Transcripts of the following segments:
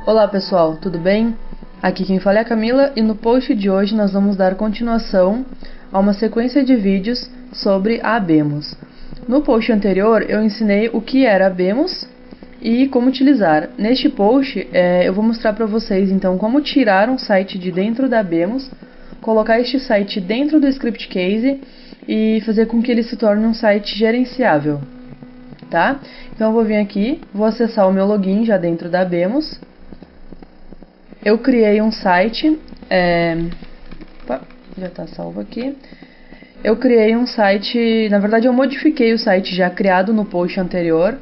Olá pessoal, tudo bem? Aqui quem fala é a Camila e no post de hoje nós vamos dar continuação a uma sequência de vídeos sobre a Abemos. No post anterior eu ensinei o que era a Abemos e como utilizar. Neste post eu vou mostrar para vocês então como tirar um site de dentro da Abemos, colocar este site dentro do script case e fazer com que ele se torne um site gerenciável. Tá? Então eu vou vir aqui, vou acessar o meu login já dentro da Abemos. Eu criei um site, opa, já está salvo aqui. Eu criei um site, na verdade eu modifiquei o site já criado no post anterior.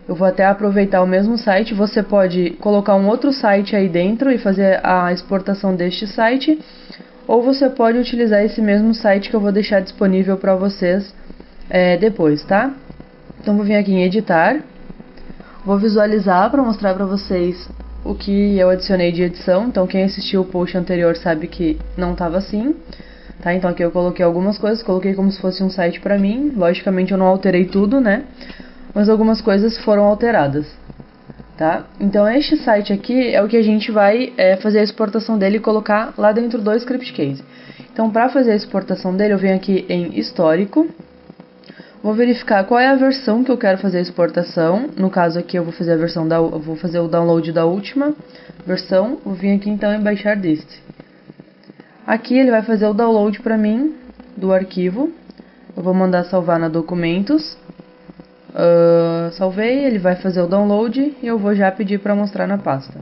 Eu vou até aproveitar o mesmo site, você pode colocar um outro site aí dentro e fazer a exportação deste site, ou você pode utilizar esse mesmo site que eu vou deixar disponível para vocês depois, tá? Então vou vir aqui em editar, vou visualizar para mostrar para vocês o que eu adicionei de edição. Então quem assistiu o post anterior sabe que não estava assim, tá? Então aqui eu coloquei algumas coisas, coloquei como se fosse um site para mim. Logicamente eu não alterei tudo, né? Mas algumas coisas foram alteradas, tá? Então este site aqui é o que a gente vai fazer a exportação dele e colocar lá dentro do script case. Então para fazer a exportação dele eu venho aqui em histórico. Vou verificar qual é a versão que eu quero fazer a exportação. No caso aqui eu vou fazer o download da última versão. Vou vir aqui então em baixar deste. Aqui ele vai fazer o download para mim do arquivo. Eu vou mandar salvar na documentos. Salvei, ele vai fazer o download e eu vou já pedir para mostrar na pasta.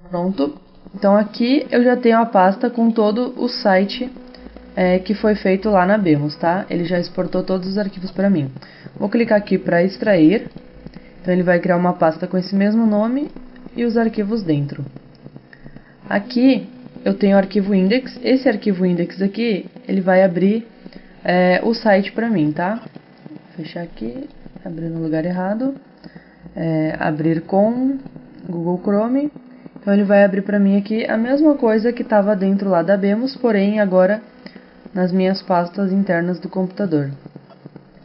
Pronto. Então aqui eu já tenho a pasta com todo o site que foi feito lá na Abemos, tá? Ele já exportou todos os arquivos para mim. Vou clicar aqui para extrair. Então ele vai criar uma pasta com esse mesmo nome e os arquivos dentro. Aqui eu tenho o arquivo index. Esse arquivo index aqui, ele vai abrir o site para mim, tá? Vou fechar aqui, abrir no lugar errado. Abrir com Google Chrome. Então ele vai abrir para mim aqui a mesma coisa que estava dentro lá da Abemos, porém agora nas minhas pastas internas do computador,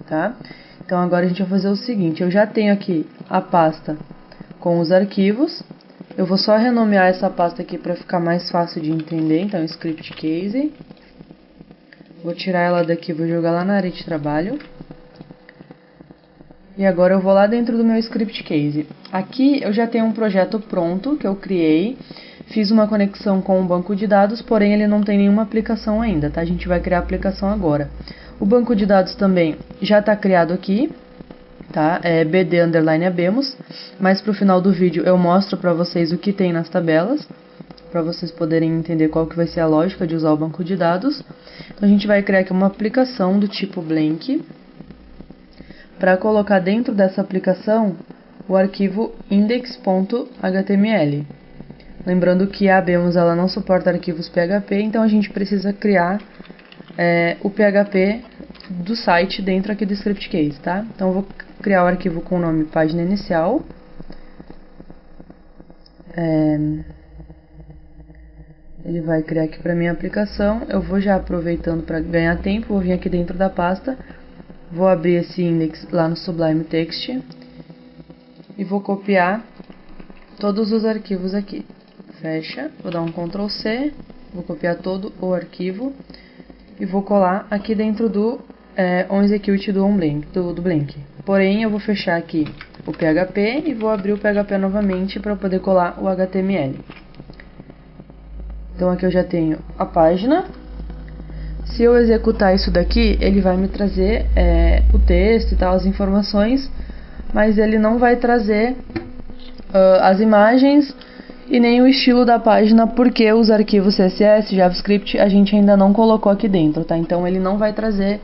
tá? Então agora a gente vai fazer o seguinte, eu já tenho aqui a pasta com os arquivos, eu vou só renomear essa pasta aqui para ficar mais fácil de entender, então script case, vou tirar ela daqui, vou jogar lá na área de trabalho. E agora eu vou lá dentro do meu script case. Aqui eu já tenho um projeto pronto que eu criei, fiz uma conexão com um banco de dados, porém ele não tem nenhuma aplicação ainda, tá? A gente vai criar a aplicação agora. O banco de dados também já está criado aqui, tá? É BD_Abemos, mas para o final do vídeo eu mostro para vocês o que tem nas tabelas, para vocês poderem entender qual que vai ser a lógica de usar o banco de dados. Então a gente vai criar aqui uma aplicação do tipo blank, para colocar dentro dessa aplicação o arquivo index.html. Lembrando que a Abemos ela não suporta arquivos PHP, então a gente precisa criar o PHP do site dentro aqui do script case, tá? Então eu vou criar o arquivo com o nome página inicial. Ele vai criar aqui para minha aplicação. Eu vou já aproveitando para ganhar tempo, vou vir aqui dentro da pasta. Vou abrir esse index lá no Sublime Text e vou copiar todos os arquivos aqui. Fecha, vou dar um Ctrl C, vou copiar todo o arquivo e vou colar aqui dentro do onExecute do blank. Porém, eu vou fechar aqui o PHP e vou abrir o PHP novamente para poder colar o HTML. Então aqui eu já tenho a página. Se eu executar isso daqui, ele vai me trazer o texto e tal, as informações, mas ele não vai trazer as imagens e nem o estilo da página, porque os arquivos CSS, JavaScript, a gente ainda não colocou aqui dentro, tá? Então ele não vai trazer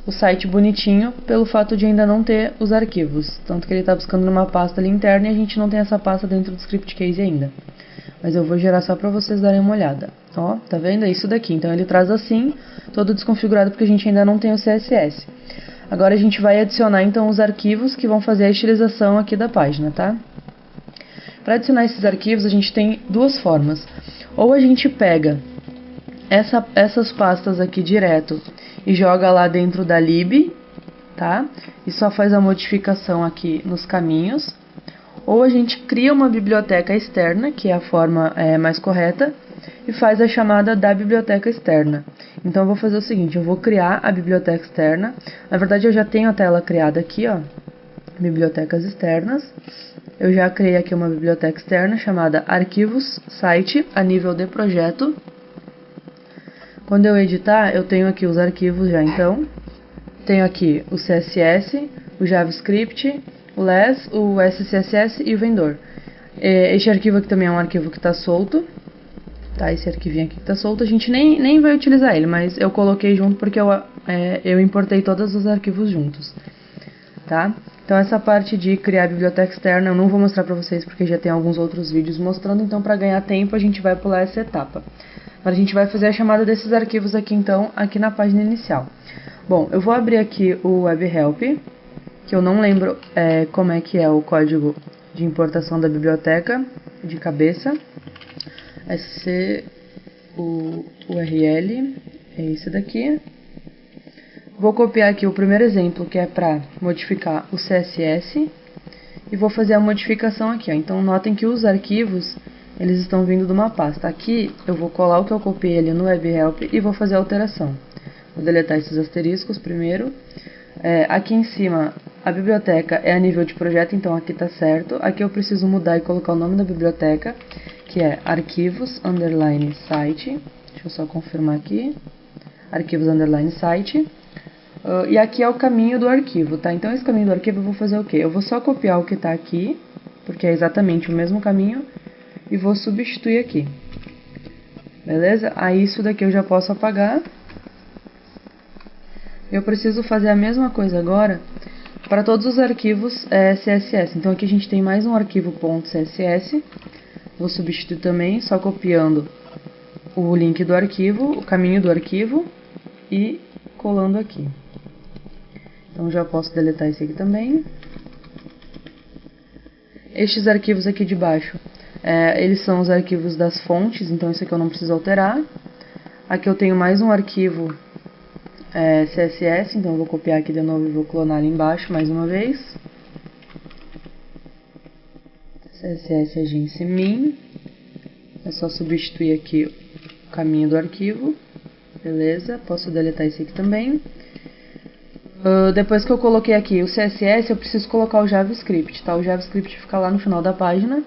o site bonitinho, pelo fato de ainda não ter os arquivos. Tanto que ele está buscando numa pasta ali interna e a gente não tem essa pasta dentro do script case ainda. Mas eu vou gerar só para vocês darem uma olhada. Ó, tá vendo? É isso daqui. Então ele traz assim, todo desconfigurado porque a gente ainda não tem o CSS. Agora a gente vai adicionar então os arquivos que vão fazer a estilização aqui da página, tá? Para adicionar esses arquivos a gente tem duas formas. Ou a gente pega essas pastas aqui direto e joga lá dentro da lib, tá? E só faz a modificação aqui nos caminhos. Ou a gente cria uma biblioteca externa, que é a forma mais correta, e faz a chamada da biblioteca externa. Então eu vou fazer o seguinte, eu vou criar a biblioteca externa. Na verdade eu já tenho a tela criada aqui, ó, bibliotecas externas. Eu já criei aqui uma biblioteca externa chamada arquivos site a nível de projeto. Quando eu editar, eu tenho aqui os arquivos já então. Tenho aqui o CSS, o JavaScript, o LESS, o SCSS e o vendor. Este arquivo aqui também é um arquivo que está solto. Tá, esse arquivinho aqui que está solto, a gente nem vai utilizar ele, mas eu coloquei junto porque eu importei todos os arquivos juntos. Tá? Então essa parte de criar a biblioteca externa eu não vou mostrar para vocês porque já tem alguns outros vídeos mostrando, então para ganhar tempo a gente vai pular essa etapa. Mas a gente vai fazer a chamada desses arquivos aqui então, aqui na página inicial. Bom, eu vou abrir aqui o WebHelp, que eu não lembro como é que é o código de importação da biblioteca de cabeça. O URL é esse daqui. Vou copiar aqui o primeiro exemplo, que é para modificar o CSS, e vou fazer a modificação aqui, ó. Então notem que os arquivos, eles estão vindo de uma pasta. Aqui eu vou colar o que eu copiei ali no WebHelp e vou fazer a alteração. Vou deletar esses asteriscos primeiro. Aqui em cima, a biblioteca é a nível de projeto, então aqui tá certo. Aqui eu preciso mudar e colocar o nome da biblioteca, que é arquivos_site. Deixa eu só confirmar aqui. Arquivos_site. E aqui é o caminho do arquivo, tá? Então esse caminho do arquivo eu vou fazer o quê? Eu vou só copiar o que tá aqui, porque é exatamente o mesmo caminho, e vou substituir aqui. Beleza? Aí isso daqui eu já posso apagar. Eu preciso fazer a mesma coisa agora para todos os arquivos CSS. Então aqui a gente tem mais um arquivo .css. Vou substituir também, só copiando o link do arquivo, o caminho do arquivo e colando aqui. Então já posso deletar esse aqui também. Estes arquivos aqui de baixo, eles são os arquivos das fontes, então isso aqui eu não preciso alterar. Aqui eu tenho mais um arquivo CSS, então eu vou copiar aqui de novo e vou clonar ali embaixo mais uma vez. CSS agência min. É só substituir aqui o caminho do arquivo. Beleza, posso deletar esse aqui também. Depois que eu coloquei aqui o CSS, eu preciso colocar o JavaScript, tá? O JavaScript fica lá no final da página,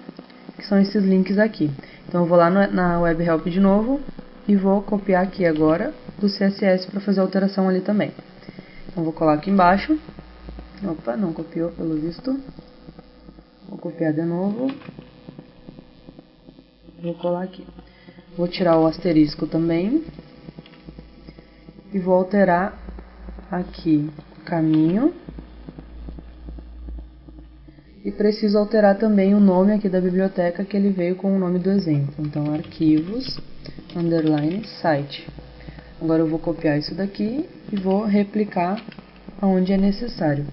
que são esses links aqui. Então eu vou lá na WebHelp de novo e vou copiar aqui agora do CSS para fazer a alteração ali também. Então vou colar aqui embaixo. Opa, não copiou pelo visto. Vou copiar de novo. Vou colar aqui. Vou tirar o asterisco também. E vou alterar aqui o caminho. E preciso alterar também o nome aqui da biblioteca, que ele veio com o nome do exemplo. Então, arquivos_site. Agora eu vou copiar isso daqui e vou replicar aonde é necessário.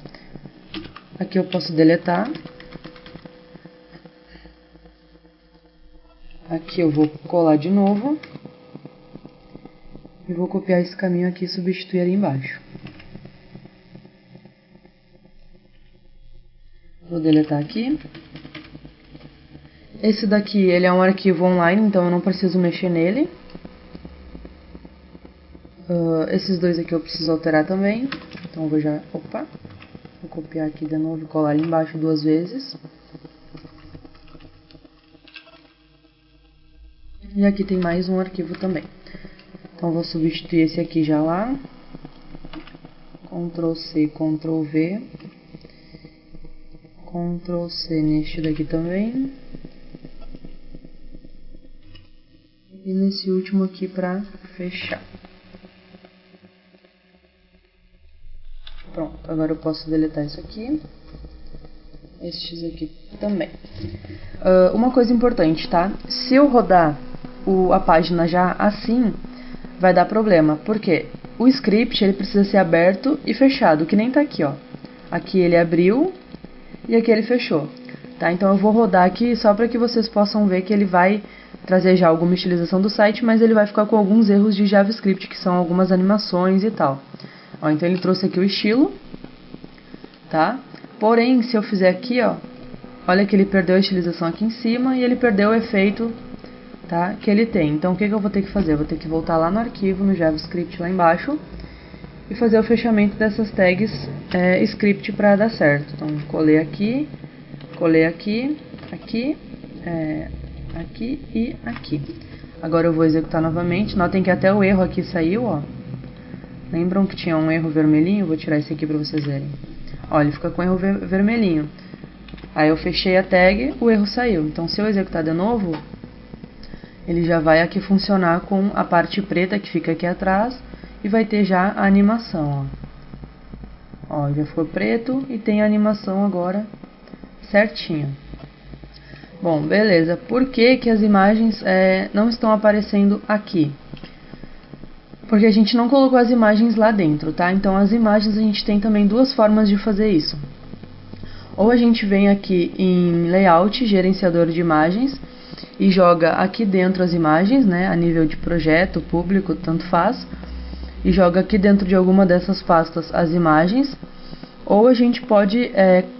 Aqui eu posso deletar. Aqui eu vou colar de novo. E vou copiar esse caminho aqui e substituir ali embaixo. Vou deletar aqui. Esse daqui, ele é um arquivo online, então eu não preciso mexer nele. Esses dois aqui eu preciso alterar também. Então eu vou vou copiar aqui de novo e colar ali embaixo duas vezes. E aqui tem mais um arquivo também. Então eu vou substituir esse aqui já lá. Ctrl C, Ctrl V. Ctrl C neste daqui também. E nesse último aqui para fechar. Pronto, agora eu posso deletar isso aqui. Estes aqui também. Uma coisa importante, tá? Se eu rodar a página já assim, vai dar problema. Por quê? O script ele precisa ser aberto e fechado, que nem tá aqui, ó. Aqui ele abriu e aqui ele fechou. Tá? Então eu vou rodar aqui só para que vocês possam ver que ele vai trazer já alguma utilização do site, mas ele vai ficar com alguns erros de JavaScript, que são algumas animações e tal. Ó, então ele trouxe aqui o estilo, tá? Porém, se eu fizer aqui, ó, olha que ele perdeu a estilização aqui em cima e ele perdeu o efeito, tá, que ele tem. Então o que eu vou ter que fazer? Eu vou ter que voltar lá no arquivo, no JavaScript lá embaixo, e fazer o fechamento dessas tags script para dar certo. Então colei aqui, aqui e aqui. Agora eu vou executar novamente. Notem que até o erro aqui saiu, ó. Lembram que tinha um erro vermelhinho? Vou tirar esse aqui para vocês verem. Ó, ele fica com erro vermelhinho. Aí eu fechei a tag, o erro saiu. Então se eu executar de novo, ele já vai aqui funcionar com a parte preta que fica aqui atrás e vai ter já a animação, ó. Ó, já ficou preto e tem a animação agora certinho. Bom, beleza. Por que que as imagens não estão aparecendo aqui? Porque a gente não colocou as imagens lá dentro, tá? Então as imagens a gente tem também duas formas de fazer isso. Ou a gente vem aqui em Layout, Gerenciador de Imagens, e joga aqui dentro as imagens, né? A nível de projeto, público, tanto faz. E joga aqui dentro de alguma dessas pastas as imagens. Ou a gente pode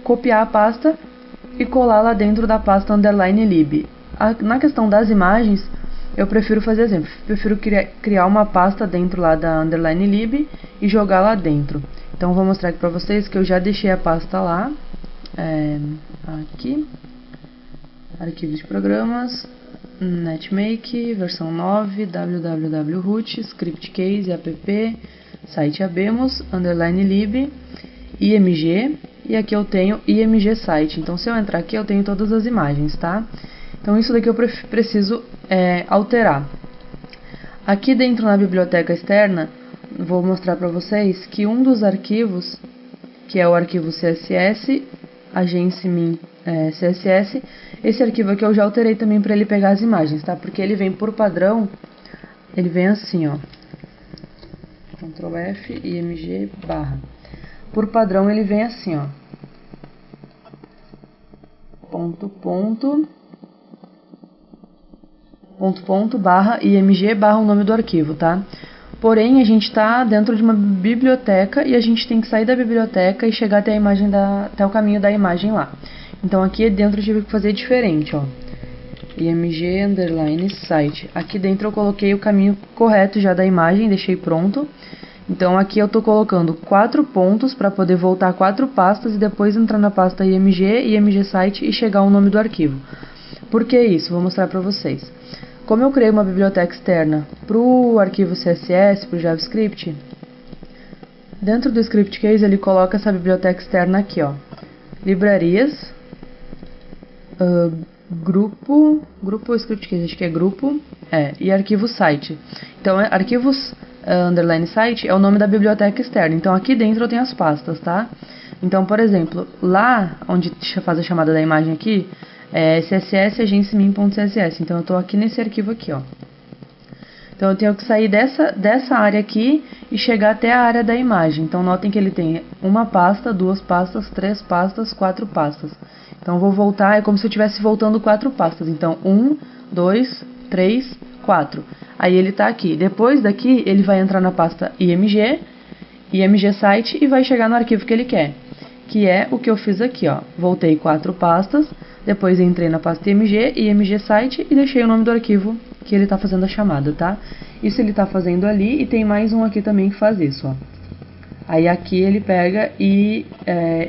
copiar a pasta e colar lá dentro da pasta _lib. Na questão das imagens, eu prefiro fazer assim, prefiro criar uma pasta dentro lá da _lib e jogar lá dentro. Então eu vou mostrar aqui pra vocês que eu já deixei a pasta lá, aqui, arquivos de programas, netmake, versão 9, www.root, script case, app, site abemos, _lib, img, e aqui eu tenho img site. Então se eu entrar aqui eu tenho todas as imagens, tá? Então isso daqui eu preciso alterar. Aqui dentro na biblioteca externa, vou mostrar para vocês que um dos arquivos, que é o arquivo CSS, agency_min CSS, esse arquivo aqui eu já alterei também para ele pegar as imagens, tá? Porque ele vem por padrão, ele vem assim, ó. Ctrl F, img, barra. Por padrão ele vem assim, ó. Ponto, barra, img, barra o nome do arquivo, tá? Porém, a gente está dentro de uma biblioteca e a gente tem que sair da biblioteca e chegar até a imagem até o caminho da imagem lá. Então aqui dentro eu tive que fazer diferente, ó. img _site. Aqui dentro eu coloquei o caminho correto já da imagem, deixei pronto. Então aqui eu estou colocando 4 pontos para poder voltar 4 pastas e depois entrar na pasta img site e chegar ao nome do arquivo. Por que isso? Vou mostrar para vocês. Como eu criei uma biblioteca externa para o arquivo CSS, para o JavaScript, dentro do script case ele coloca essa biblioteca externa aqui, ó. Livrarias, grupo script case, acho que é grupo, e arquivo site. Então arquivos _site é o nome da biblioteca externa. Então aqui dentro eu tenho as pastas, tá? Então, por exemplo, lá onde faz a chamada da imagem aqui, css agency_min.css. Então eu estou aqui nesse arquivo aqui, ó. Então eu tenho que sair dessa área aqui e chegar até a área da imagem. Então notem que ele tem uma pasta, 2 pastas, 3 pastas, 4 pastas. Então eu vou voltar, é como se eu estivesse voltando 4 pastas. Então 1, 2, 3, 4. Aí ele está aqui. Depois daqui ele vai entrar na pasta img site e vai chegar no arquivo que ele quer, que é o que eu fiz aqui, ó. Voltei 4 pastas, depois entrei na pasta img site e deixei o nome do arquivo que ele está fazendo a chamada, tá? Isso ele está fazendo ali e tem mais um aqui também que faz isso, ó. Aí aqui ele pega e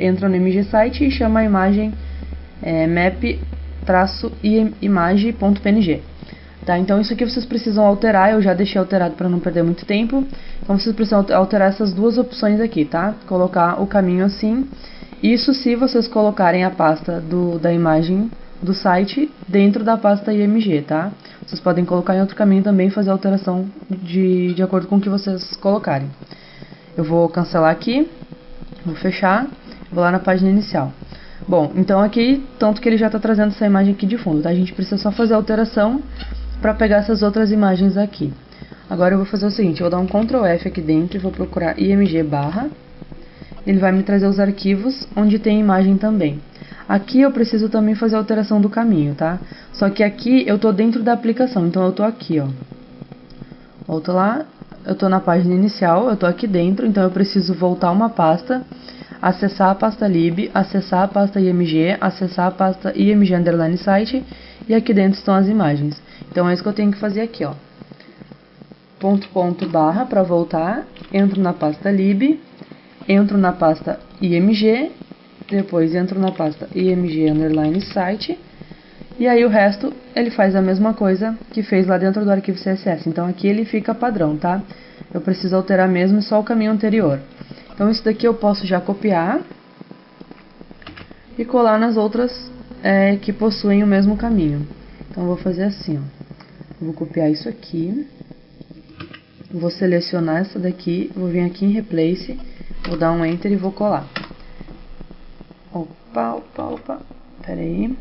entra no img site e chama a imagem map-image.png. Tá? Então isso aqui vocês precisam alterar, eu já deixei alterado para não perder muito tempo. Então vocês precisam alterar essas duas opções aqui, tá? Colocar o caminho assim. Isso se vocês colocarem a pasta da imagem do site dentro da pasta img, tá? Vocês podem colocar em outro caminho também e fazer a alteração de acordo com o que vocês colocarem. Eu vou cancelar aqui, vou fechar, vou lá na página inicial. Bom, então aqui, tanto que ele já está trazendo essa imagem aqui de fundo, tá? A gente precisa só fazer a alteração para pegar essas outras imagens aqui. Agora eu vou fazer o seguinte, eu vou dar um Ctrl F aqui dentro e vou procurar img barra. Ele vai me trazer os arquivos onde tem imagem também. Aqui eu preciso também fazer a alteração do caminho, tá? Só que aqui eu tô dentro da aplicação, então eu tô aqui, ó. Volto lá, eu tô na página inicial, eu tô aqui dentro, então eu preciso voltar uma pasta, acessar a pasta lib, acessar a pasta img, acessar a pasta img_site, e aqui dentro estão as imagens. Então é isso que eu tenho que fazer aqui, ó. // para voltar, entro na pasta lib, entro na pasta img, depois entro na pasta img_site, e aí o resto ele faz a mesma coisa que fez lá dentro do arquivo CSS. Então aqui ele fica padrão, tá? Eu preciso alterar mesmo só o caminho anterior. Então isso daqui eu posso já copiar e colar nas outras que possuem o mesmo caminho. Então eu vou fazer assim, ó. Eu vou copiar isso aqui, vou selecionar essa daqui, vou vir aqui em Replace, vou dar um Enter e vou colar. Opa, pera aí.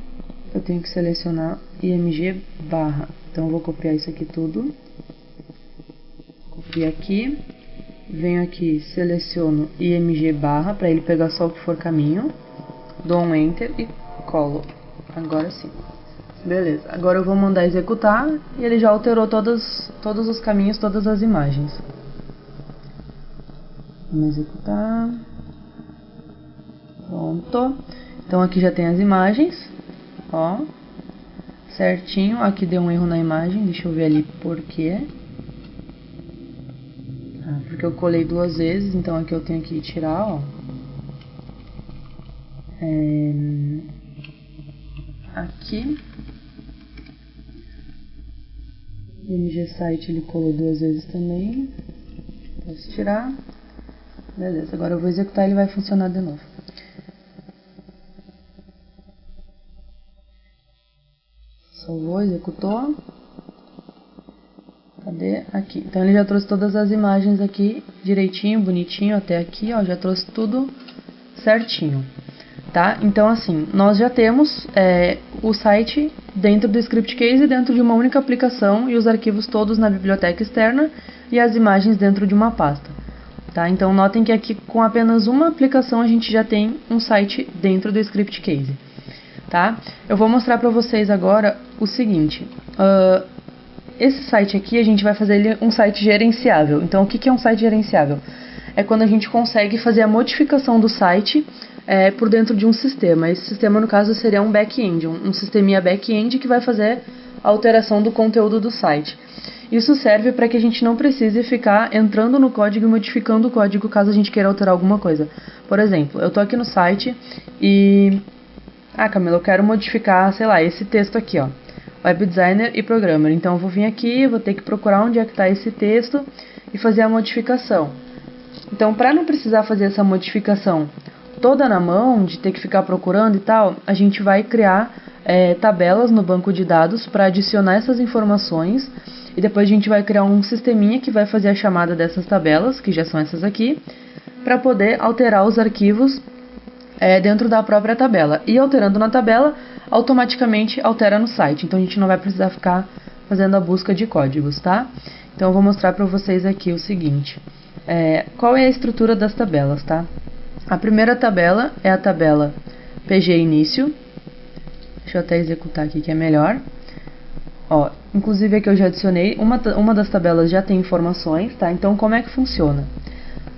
Eu tenho que selecionar img barra. Então eu vou copiar isso aqui tudo. Copio aqui. Venho aqui, seleciono img barra para ele pegar só o que for caminho. Dou um Enter e colo. Agora sim. Beleza. Agora eu vou mandar executar e ele já alterou todos os caminhos, todas as imagens. Vamos executar. Pronto. Então aqui já tem as imagens. Ó, certinho. Aqui deu um erro na imagem, deixa eu ver ali por quê. Porque eu colei 2 vezes, então aqui eu tenho que tirar, ó. Aqui. img_site ele colou 2 vezes também. Posso tirar. Beleza, agora eu vou executar e ele vai funcionar de novo. Salvou, executou. Cadê? Aqui. Então ele já trouxe todas as imagens aqui direitinho, bonitinho, até aqui, ó, já trouxe tudo certinho, tá? Então assim, nós já temos o site dentro do script case, dentro de uma única aplicação, e os arquivos todos na biblioteca externa e as imagens dentro de uma pasta, tá? Então notem que aqui com apenas uma aplicação a gente já tem um site dentro do script case. Tá? Eu vou mostrar para vocês agora o seguinte, esse site aqui a gente vai fazer ele um site gerenciável. Então o que é um site gerenciável? É quando a gente consegue fazer a modificação do site por dentro de um sistema. Esse sistema no caso seria um back-end, um sisteminha back-end que vai fazer a alteração do conteúdo do site. Isso serve para que a gente não precise ficar entrando no código e modificando o código caso a gente queira alterar alguma coisa. Por exemplo, eu tô aqui no site e... Camila, eu quero modificar, sei lá, esse texto aqui, ó. Web Designer e Programmer. Então eu vou vir aqui, vou ter que procurar onde é que está esse texto e fazer a modificação. Então, para não precisar fazer essa modificação toda na mão, de ter que ficar procurando e tal, a gente vai criar tabelas no banco de dados para adicionar essas informações e depois a gente vai criar um sisteminha que vai fazer a chamada dessas tabelas, que já são essas aqui, para poder alterar os arquivos dentro da própria tabela. E alterando na tabela, automaticamente altera no site. Então a gente não vai precisar ficar fazendo a busca de códigos, tá? Então eu vou mostrar para vocês aqui o seguinte. Qual é a estrutura das tabelas, tá? A primeira tabela é a tabela PG início. Deixa eu até executar aqui que é melhor. Ó, inclusive aqui eu já adicionei, uma das tabelas já tem informações, tá? Então como é que funciona?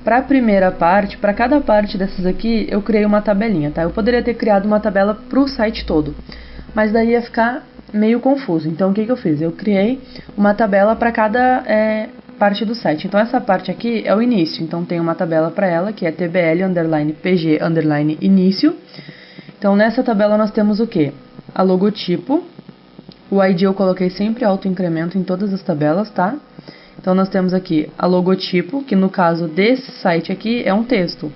Para a primeira parte, para cada parte dessas aqui, eu criei uma tabelinha, tá? Eu poderia ter criado uma tabela para o site todo, mas daí ia ficar meio confuso. Então, o que eu fiz? Eu criei uma tabela para cada parte do site. Então, essa parte aqui é o início. Então, tem uma tabela para ela, que é tbl_pg_início. Então, nessa tabela nós temos o quê? A logotipo. O ID eu coloquei sempre auto-incremento em todas as tabelas, tá? Então, nós temos aqui a logotipo, que no caso desse site aqui é um texto,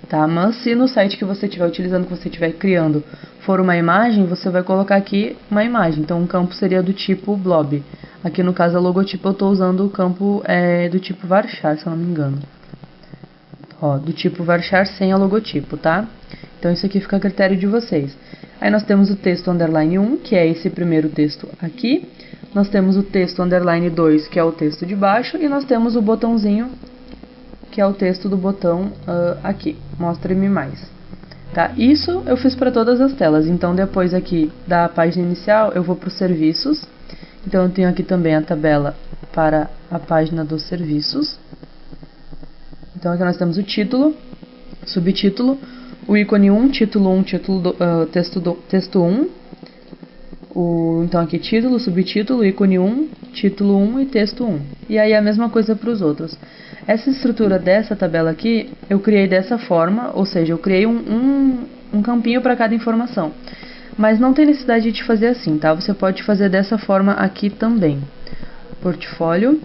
tá? Mas se no site que você estiver utilizando, que você estiver criando, for uma imagem, você vai colocar aqui uma imagem. Então, um campo seria do tipo blob. Aqui no caso, a logotipo, eu estou usando o campo do tipo varchar, se eu não me engano. Ó, do tipo varchar sem a logotipo, tá? Então, isso aqui fica a critério de vocês. Aí, nós temos o texto underline 1, que é esse primeiro texto aqui. Nós temos o texto underline 2, que é o texto de baixo, e nós temos o botãozinho, que é o texto do botão aqui, mostre-me mais. Tá? Isso eu fiz para todas as telas, então depois aqui da página inicial eu vou para os serviços, Então eu tenho aqui também a tabela para a página dos serviços. Então aqui nós temos o título, subtítulo, o ícone 1, título 1, texto 1. Então aqui título, subtítulo, ícone 1, título 1 e texto 1. E aí a mesma coisa para os outros. Essa estrutura dessa tabela aqui, eu criei dessa forma, ou seja, eu criei um campinho para cada informação. Mas não tem necessidade de fazer assim, tá? Você pode fazer dessa forma aqui também. Portfólio,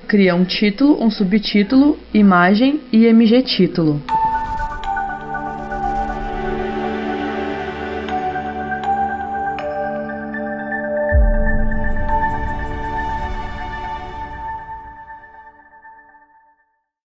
cria um título, um subtítulo, imagem e MG título.